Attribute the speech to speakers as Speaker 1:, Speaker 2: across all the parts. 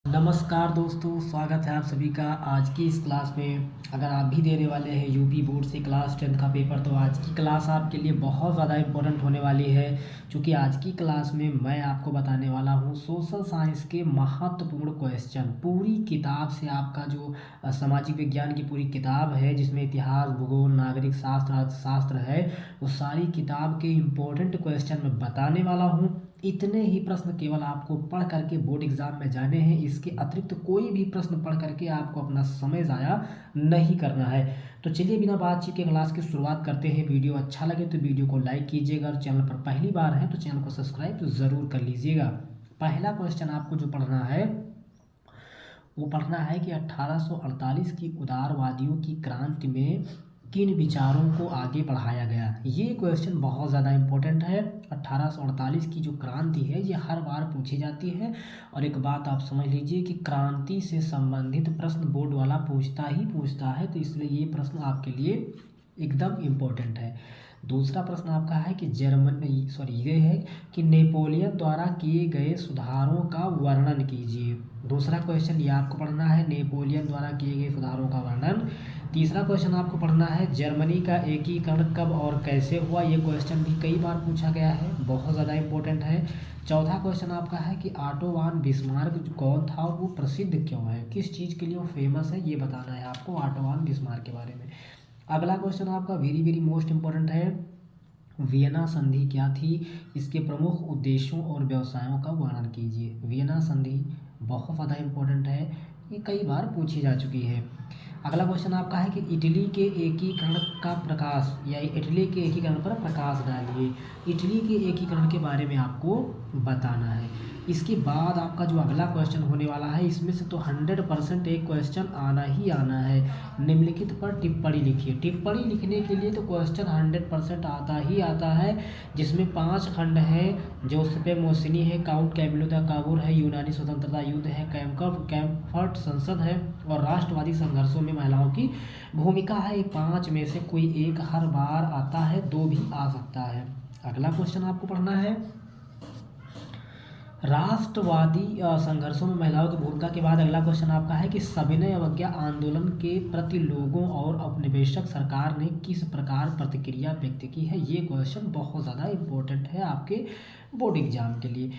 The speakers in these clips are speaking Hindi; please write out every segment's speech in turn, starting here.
Speaker 1: नमस्कार दोस्तों, स्वागत है आप सभी का आज की इस क्लास में। अगर आप भी देने वाले हैं यूपी बोर्ड से क्लास 10 का पेपर, तो आज की क्लास आपके लिए बहुत ज़्यादा इम्पोर्टेंट होने वाली है। क्योंकि आज की क्लास में मैं आपको बताने वाला हूँ सोशल साइंस के महत्वपूर्ण क्वेश्चन। पूरी किताब से आपका जो सामाजिक विज्ञान की पूरी किताब है, जिसमें इतिहास, भूगोल, नागरिक शास्त्र, अर्थशास्त्र है, वो सारी किताब के इम्पोर्टेंट क्वेश्चन मैं बताने वाला हूँ। इतने ही प्रश्न केवल आपको पढ़ करके बोर्ड एग्जाम में जाने हैं। इसके अतिरिक्त कोई भी प्रश्न पढ़ करके आपको अपना समय ज़ाया नहीं करना है। तो चलिए बिना बातचीत के क्लास की शुरुआत करते हैं। वीडियो अच्छा लगे तो वीडियो को लाइक कीजिएगा, और चैनल पर पहली बार है तो चैनल को सब्सक्राइब तो ज़रूर कर लीजिएगा। पहला क्वेश्चन आपको जो पढ़ना है वो पढ़ना है कि 1848 की उदारवादियों की क्रांति में किन विचारों को आगे बढ़ाया गया। ये क्वेश्चन बहुत ज़्यादा इम्पोर्टेंट है। 1848 की जो क्रांति है ये हर बार पूछी जाती है। और एक बात आप समझ लीजिए कि क्रांति से संबंधित प्रश्न बोर्ड वाला पूछता ही पूछता है, तो इसलिए ये प्रश्न आपके लिए एकदम इम्पोर्टेंट है। दूसरा प्रश्न आपका है कि ये है कि नेपोलियन द्वारा किए गए सुधारों का वर्णन कीजिए। दूसरा क्वेश्चन ये आपको पढ़ना है, नेपोलियन द्वारा किए गए सुधारों का वर्णन। तीसरा क्वेश्चन आपको पढ़ना है, जर्मनी का एकीकरण कब और कैसे हुआ। ये क्वेश्चन भी कई बार पूछा गया है, बहुत ज़्यादा इम्पोर्टेंट है। चौथा क्वेश्चन आपका है कि ऑटो वन बिस्मार्क कौन था, वो प्रसिद्ध क्यों है, किस चीज़ के लिए वो फेमस है, ये बताना है आपको ऑटो वन बिस्मार्क के बारे में। अगला क्वेश्चन आपका वेरी वेरी मोस्ट इम्पोर्टेंट है, वियना संधि क्या थी, इसके प्रमुख उद्देश्यों और व्यवसायों का वर्णन कीजिए। वियना संधि बहुत ज़्यादा इम्पोर्टेंट है, ये कई बार पूछी जा चुकी है। अगला क्वेश्चन आपका है कि इटली के एकीकरण का प्रकाश या इटली के एकीकरण पर प्रकाश डालिए। इटली के एकीकरण के बारे में आपको बताना है। इसके बाद आपका जो अगला क्वेश्चन होने वाला है, इसमें से तो 100% एक क्वेश्चन आना ही आना है। निम्नलिखित पर टिप्पणी लिखिए। टिप्पणी लिखने के लिए तो क्वेश्चन 100% आता ही आता है, जिसमें 5 खंड हैं। जोसेफ मोसिनी है, काउंट कैमिलो द काबूर है, यूनानी स्वतंत्रता युद्ध है, कैम्फर्ट संसद है, और राष्ट्रवादी संघर्षों में महिलाओं की भूमिका है। 5 में से कोई एक हर बार आता है, 2 भी आ सकता है। अगला क्वेश्चन आपको पढ़ना है, राष्ट्रवादी संघर्षों में महिलाओं की भूमिका के बाद अगला क्वेश्चन आपका है कि सविनय अवज्ञा आंदोलन के प्रति लोगों और औपनिवेशिक सरकार ने किस प्रकार प्रतिक्रिया व्यक्त की है। ये क्वेश्चन बहुत ज़्यादा इम्पोर्टेंट है आपके बोर्ड एग्जाम के लिए।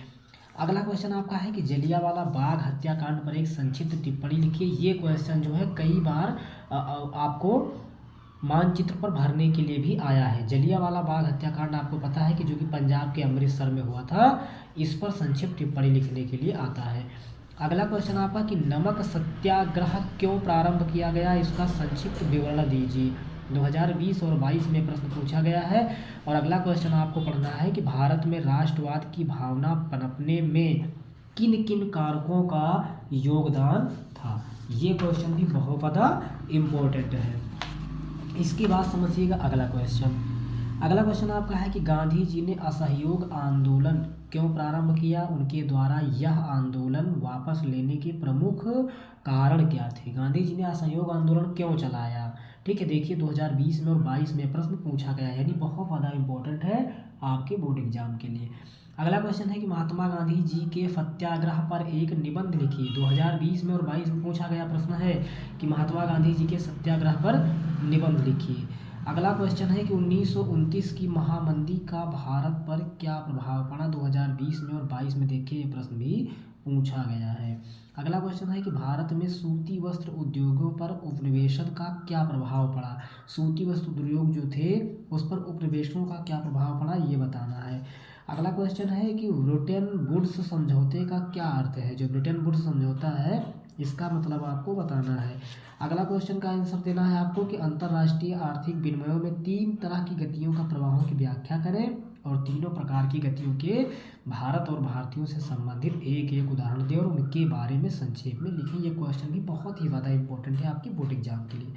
Speaker 1: अगला क्वेश्चन आपका है कि जलियांवाला बाग हत्याकांड पर एक संक्षिप्त टिप्पणी लिखिए। ये क्वेश्चन जो है कई बार आपको मानचित्र पर भरने के लिए भी आया है। जलियांवाला बाग हत्याकांड आपको पता है कि जो कि पंजाब के अमृतसर में हुआ था, इस पर संक्षिप्त टिप्पणी लिखने के लिए आता है। अगला क्वेश्चन आपका कि नमक सत्याग्रह क्यों प्रारंभ किया गया, इसका संक्षिप्त विवरण दीजिए। 2020 और 22 में प्रश्न पूछा गया है। और अगला क्वेश्चन आपको पढ़ना है कि भारत में राष्ट्रवाद की भावना पनपने में किन किन कारकों का योगदान था। ये क्वेश्चन भी बहुत ज़्यादा इम्पोर्टेंट है। इसके बाद समझिएगा अगला क्वेश्चन। अगला क्वेश्चन आपका है कि गांधी जी ने असहयोग आंदोलन क्यों प्रारंभ किया, उनके द्वारा यह आंदोलन वापस लेने के प्रमुख कारण क्या थे। गांधी जी ने असहयोग आंदोलन क्यों चलाया। ठीक है, देखिए 2020 में और 22 में प्रश्न पूछा गया है, यानी बहुत ज़्यादा इम्पोर्टेंट है आपके बोर्ड एग्जाम के लिए। अगला क्वेश्चन है कि महात्मा गांधी जी के सत्याग्रह पर एक निबंध लिखिए। 2020 में और 22 में पूछा गया प्रश्न है कि महात्मा गांधी जी के सत्याग्रह पर निबंध लिखिए। अगला क्वेश्चन है कि 1929 की महामंदी का भारत पर क्या प्रभाव पड़ा। 2020 में और 22 में देखिए ये प्रश्न भी पूछा गया है। अगला क्वेश्चन है कि भारत में सूती वस्त्र उद्योगों पर उपनिवेशन का क्या प्रभाव पड़ा। सूती वस्त्र उद्योग जो थे उस पर उपनिवेशों का क्या प्रभाव पड़ा, ये बताना है। अगला क्वेश्चन है कि ब्रिटेन वुड्स समझौते का क्या अर्थ है। जो ब्रिटेन वुड्स समझौता है इसका मतलब आपको बताना है। अगला क्वेश्चन का आंसर देना है आपको कि अंतर्राष्ट्रीय आर्थिक विनिमयों में 3 तरह की गतियों का प्रभावों की व्याख्या करें, और तीनों प्रकार की गतियों के भारत और भारतीयों से संबंधित एक एक उदाहरण दें और उनके बारे में संक्षेप में लिखें। ये क्वेश्चन भी बहुत ही ज़्यादा इंपॉर्टेंट है आपके बोर्ड एग्जाम के लिए।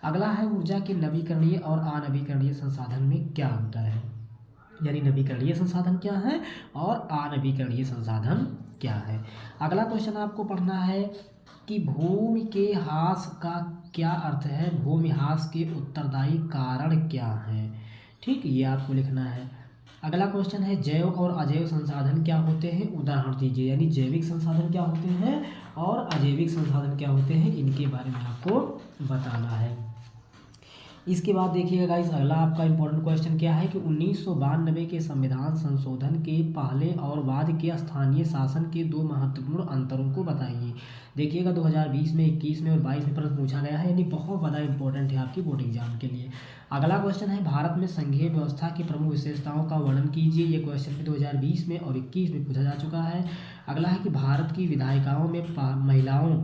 Speaker 1: अगला है ऊर्जा के नवीकरणीय और अनवीकरणीय संसाधन में क्या अंतर है, यानी नवीकरणीय संसाधन क्या है और अनवीकरणीय संसाधन क्या है। अगला क्वेश्चन आपको पढ़ना है कि भूमि के ह्रास का क्या अर्थ है, भूमि ह्रास के उत्तरदायी कारण क्या हैं। ठीक, ये आपको लिखना है। अगला क्वेश्चन है जैव और अजैव संसाधन क्या होते हैं, उदाहरण दीजिए। यानी जैविक संसाधन क्या होते हैं और अजैविक संसाधन क्या होते हैं, इनके बारे में आपको बताना है। इसके बाद देखिएगा गाइस, अगला आपका इंपॉर्टेंट क्वेश्चन क्या है कि 1992 के संविधान संशोधन के पहले और बाद के स्थानीय शासन के दो महत्वपूर्ण अंतरों को बताइए। देखिएगा 2020 में, 21 में और 22 में प्रश्न पूछा गया है, यानी बहुत ज़्यादा इंपॉर्टेंट है आपकी बोर्ड एग्जाम के लिए। अगला क्वेश्चन है भारत में संघीय व्यवस्था की प्रमुख विशेषताओं का वर्णन कीजिए। ये क्वेश्चन भी 2020 में और 21 में पूछा जा चुका है। अगला है कि भारत की विधायिकाओं में महिलाओं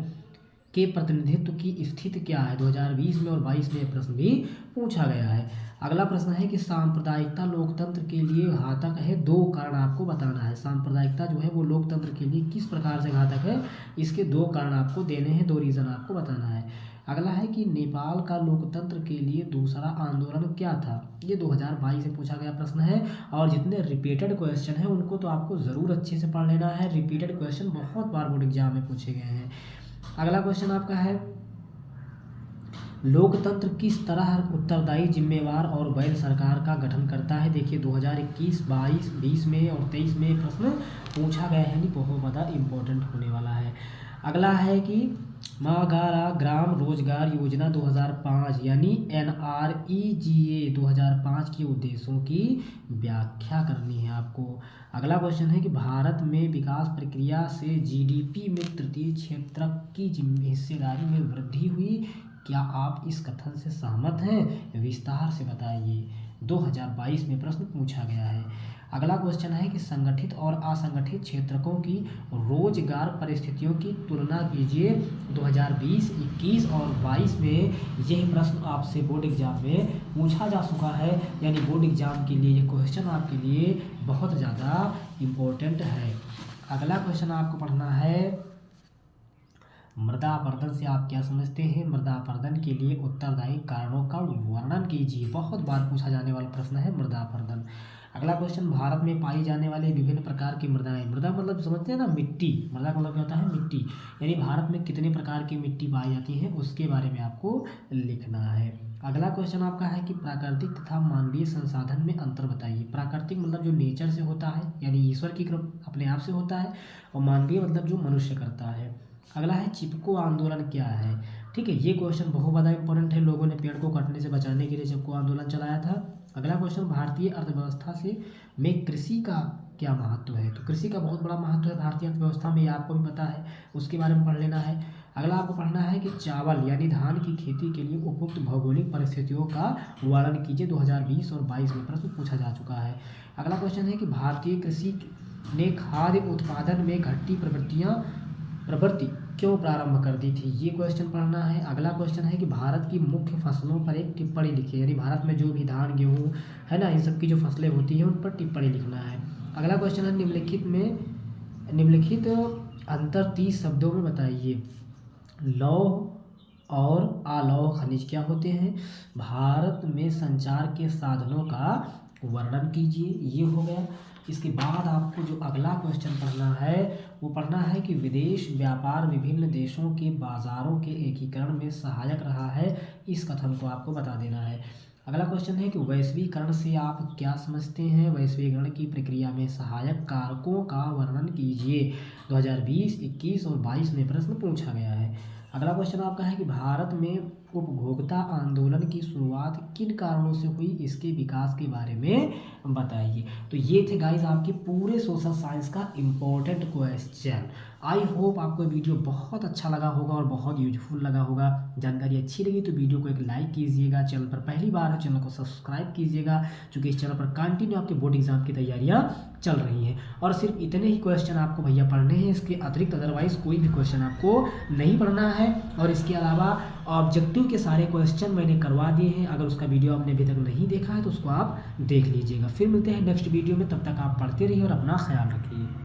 Speaker 1: के प्रतिनिधित्व की स्थिति क्या है। 2020 में और 22 में यह प्रश्न भी पूछा गया है। अगला प्रश्न है कि सांप्रदायिकता लोकतंत्र के लिए घातक है, दो कारण आपको बताना है। सांप्रदायिकता जो है वो लोकतंत्र के लिए किस प्रकार से घातक है, इसके दो कारण आपको देने हैं, दो रीज़न आपको बताना है। अगला है कि नेपाल का लोकतंत्र के लिए दूसरा आंदोलन क्या था। ये 2022 से पूछा गया प्रश्न है, और जितने रिपीटेड क्वेश्चन हैं उनको तो आपको ज़रूर अच्छे से पढ़ लेना है। रिपीटेड क्वेश्चन बहुत बार बोर्ड एग्जाम में पूछे गए हैं। अगला क्वेश्चन आपका है लोकतंत्र किस तरह उत्तरदायी, जिम्मेवार और वैध सरकार का गठन करता है। देखिए 2021, 22, 20 में और 23 में प्रश्न पूछा गया है, नहीं बहुत ज़्यादा इम्पोर्टेंट होने वाला है। अगला है कि महागारा ग्राम रोजगार योजना 2005 यानी NREGA 2005 के उद्देश्यों की व्याख्या करनी है आपको। अगला क्वेश्चन है कि भारत में विकास प्रक्रिया से GDP में तृतीय क्षेत्र की हिस्सेदारी में वृद्धि हुई, क्या आप इस कथन से सहमत हैं, विस्तार से बताइए। 2022 में प्रश्न पूछा गया है। अगला क्वेश्चन है कि संगठित और असंगठित क्षेत्रकों की रोजगार परिस्थितियों की तुलना कीजिए। 2020, 21 और 22 में यह प्रश्न आपसे बोर्ड एग्जाम में पूछा जा चुका है, यानी बोर्ड एग्जाम के लिए ये क्वेश्चन आपके लिए बहुत ज़्यादा इम्पोर्टेंट है। अगला क्वेश्चन आपको पढ़ना है मृदा अपरदन से आप क्या समझते हैं। मृदा अपरदन के लिए उत्तरदायी कारणों का वर्णन कीजिए। बहुत बार पूछा जाने वाला प्रश्न है मृदा अपरदन। अगला क्वेश्चन भारत में पाई जाने वाले विभिन्न प्रकार की मृदाएं। मृदा मतलब समझते हैं ना, मिट्टी। मृदा का मतलब क्या होता है, मिट्टी। यानी भारत में कितने प्रकार की मिट्टी पाई जाती है उसके बारे में आपको लिखना है। अगला क्वेश्चन आपका है कि प्राकृतिक तथा मानवीय संसाधन में अंतर बताइए। प्राकृतिक मतलब जो नेचर से होता है, यानी ईश्वर की अपने आप से होता है, और मानवीय मतलब जो मनुष्य करता है। अगला है चिपको आंदोलन क्या है। ठीक है, ये क्वेश्चन बहुत ज़्यादा इंपॉर्टेंट है। लोगों ने पेड़ को काटने से बचाने के लिए चिपको आंदोलन चलाया था। अगला क्वेश्चन भारतीय अर्थव्यवस्था में कृषि का क्या महत्व है। तो कृषि का बहुत बड़ा महत्व है भारतीय अर्थव्यवस्था में, ये आपको भी पता है, उसके बारे में पढ़ लेना है। अगला आपको पढ़ना है कि चावल यानी धान की खेती के लिए उपयुक्त भौगोलिक परिस्थितियों का वर्णन कीजिए। 2020 और 22 में प्रश्न पूछा जा चुका है। अगला क्वेश्चन है कि भारतीय कृषि ने खाद्य उत्पादन में घटती प्रवृत्ति क्यों प्रारंभ कर दी थी। ये क्वेश्चन पढ़ना है। अगला क्वेश्चन है कि भारत की मुख्य फसलों पर एक टिप्पणी लिखिए, यानी भारत में जो भी धान, गेहूँ है ना, इन सब की जो फसलें होती हैं उन पर टिप्पणी लिखना है। अगला क्वेश्चन है निम्नलिखित अंतर 30 शब्दों में बताइए। लौह और अलौह खनिज क्या होते हैं। भारत में संचार के साधनों का वर्णन कीजिए। ये हो गया। इसके बाद आपको जो अगला क्वेश्चन पढ़ना है वो पढ़ना है कि विदेश व्यापार विभिन्न देशों के बाज़ारों के एकीकरण में सहायक रहा है, इस कथन को आपको बता देना है। अगला क्वेश्चन है कि वैश्वीकरण से आप क्या समझते हैं। वैश्वीकरण की प्रक्रिया में सहायक कारकों का वर्णन कीजिए। 2020, 21 और 22 में प्रश्न पूछा गया है। अगला क्वेश्चन आपका है कि भारत में उपभोक्ता आंदोलन की शुरुआत किन कारणों से हुई, इसके विकास के बारे में बताइए। तो ये थे गाइस आपके पूरे सोशल साइंस का इम्पोर्टेंट क्वेश्चन। आई होप आपको वीडियो बहुत अच्छा लगा होगा और बहुत यूजफुल लगा होगा। जानकारी अच्छी लगी तो वीडियो को एक लाइक कीजिएगा। चैनल पर पहली बार है चैनल को सब्सक्राइब कीजिएगा, क्योंकि इस चैनल पर कंटिन्यू आपके बोर्ड एग्जाम की तैयारियां चल रही हैं। और सिर्फ इतने ही क्वेश्चन आपको भैया पढ़ने हैं, इसके अतिरिक्त अदरवाइज कोई भी क्वेश्चन आपको नहीं पढ़ना है। और इसके अलावा ऑब्जेक्टिव के सारे क्वेश्चन मैंने करवा दिए हैं। अगर उसका वीडियो आपने अभी तक नहीं देखा है तो उसको आप देख लीजिएगा। फिर मिलते हैं नेक्स्ट वीडियो में, तब तक आप पढ़ते रहिए और अपना ख्याल रखिए।